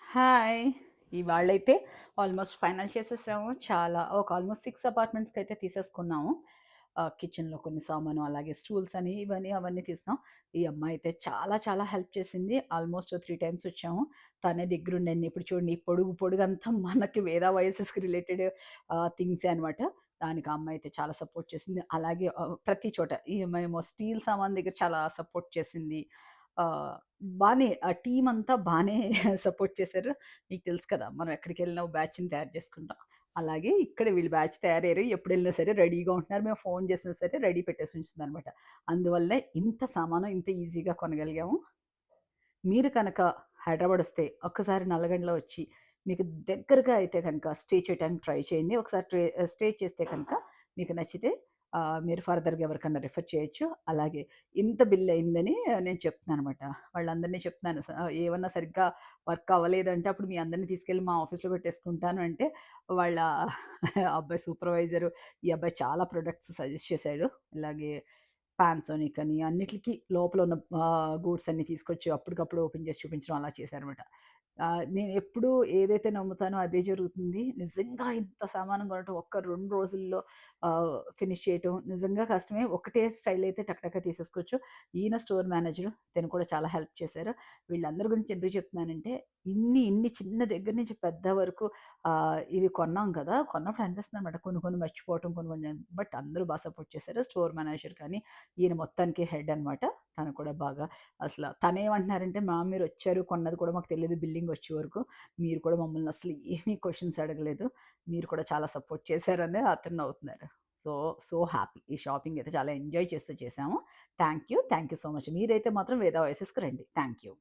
Hi! ఇవాళైతే almost final చేసేసాము. ఒక almost 6 అపార్ట్మెంట్స్‌కైతే తీసేసుకున్నాము. కిచెన్‌లో కొన్ని సామాను, అలాగే స్టూల్స్ అని, ఇవని, అవన్నీ తీసినాం. ఈ అమ్మాయయితే చాలా చాలా హెల్ప్ చేసింది. ఆల్మోస్ట్ 3 టైమ్స్ వచ్చాము. తనే దగ్గరుండండి. ఇప్పుడు చూడండి ఈ పొడుగంతా మనకి వేద వయస్సెస్‌కి రిలేటెడ్ థింగ్సే అనమాట. దానికి ఆ అమ్మాయయితే చాలా సపోర్ట్ చేసింది. అలాగే ప్రతి చోట మేము స్టీల్ సామాను దగ్గర చాలా సపోర్ట్ చేసింది. ఆహ్, ఆ టీమంతా బానే సపోర్ట్ చేశారు. మీకు తెలుసు కదా! మనం ఎక్కడికెళ్ళినా ఓ బ్యాచ్‌ని తయారు చేసుకుంటాం. అలాగే ఇక్కడ వీళ్ళు బ్యాచ్ తయారయ్యారు. ఎప్పుడెళ్ళినా సరే రెడీగా ఉంటున్నారు. మేము ఫోను చేసినా సరే రెడీ పెట్టేసి ఉంచుతుందనమాట. అందువల్లే ఇంత సామాను ఇంత ఈజీగా కొనగలిగాము. మీరు కనుక హైదరాబాదొస్తే ఒక్కసారి నల్లగండలో వచ్చి మీకు దగ్గరగా అయితే గనక స్టే చేయటానికి ట్రై చేయండి. ఒకసారి స్టే చేస్తే కనుక మీకు నచ్చితే మీరు ఫర్దర్‌గా ఎవరికన్నా రిఫర్ చేయొచ్చు. అలాగే ఇంత బిల్ అయిందని నేను చెప్తున్నాననమాట. వాళ్ళందరిని చెప్తున్నాను. ఏమన్నా సరిగ్గా వర్క్ అవ్వలేదంటే అప్పుడు మీ అందరిని తీసుకెళ్ళి మా ఆఫీస్‌లో పెట్టేసుకుంటాను అంటే వాళ్ళ అబ్బాయి సూపర్వైజరు ఈ అబ్బాయి చాలా ప్రొడక్ట్స్ సజెస్ట్ చేశాడు. ఇలాగే పానాసోనిక్ అని అన్నిట్లికి లోపల ఉన్న గూడ్స్ అన్నీ తీసుకొచ్చి అప్పటికప్పుడు ఓపెన్ చేసి చూపించడం అలా చేశారనమాట. నేనెప్పుడూ ఏదైతే నమ్ముతానో అదే జరుగుతుంది. నిజంగా ఇంత సామాను కొనటం ఒక్క 2 రోజుల్లో ఫినిష్ చేయటం నిజంగా కష్టమే. ఒకటే స్టైల్ అయితే టక తీసేసుకోవచ్చు. ఈయన స్టోర్ మేనేజరు. తిను కూడా చాలా హెల్ప్ చేశారు. వీళ్ళందరి గురించి ఎందుకు చెప్తున్నానంటే ఇన్ని చిన్న దగ్గర నుంచి పెద్ద వరకు ఇవి కొన్నాం కదా! కొన్నప్పుడు అనిపిస్తుందనమాట. కొన్ని మర్చిపోవటం బట్ అందరూ సపోర్ట్ చేశారు. స్టోర్ మేనేజర్ కానీ, ఈయన మొత్తానికి హెడ్ అనమాట. తను కూడా బాగా తనేమంటున్నారంటే, మీరొచ్చారు కొన్నది కూడా మాకు తెలీదు బిల్లింగ్ వచ్చే వరకు. మీరు కూడా మమ్మల్ని అసలు ఏమీ క్వెషన్స్ అడగలేదు. మీరు కూడా చాలా సపోర్ట్ చేశారని అతను నవ్వుతున్నారు. So, so happy. ఈ షాపింగ్ అయితే చాలా ఎంజాయ్ చేస్తూ చేశాము. Thank you so much. మీరైతే మాత్రం వేద ఓఎస్ఎస్‌కి రండి. Thank you.